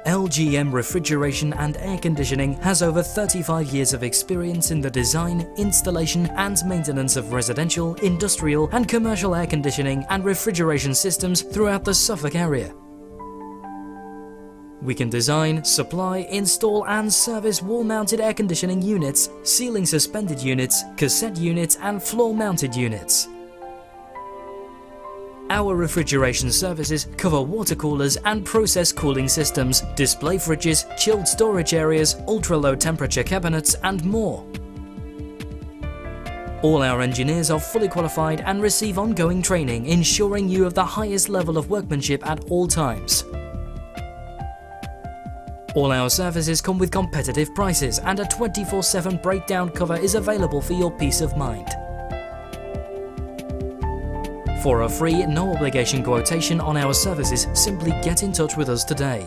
LGM Refrigeration and Air Conditioning has over 35 years of experience in the design, installation and maintenance of residential, industrial and commercial air conditioning and refrigeration systems throughout the Suffolk area. We can design, supply, install and service wall-mounted air conditioning units, ceiling suspended units, cassette units and floor-mounted units. Our refrigeration services cover water coolers and process cooling systems, display fridges, chilled storage areas, ultra-low temperature cabinets and more. All our engineers are fully qualified and receive ongoing training, ensuring you have the highest level of workmanship at all times. All our services come with competitive prices and a 24/7 breakdown cover is available for your peace of mind. For a free, no obligation quotation on our services, simply get in touch with us today.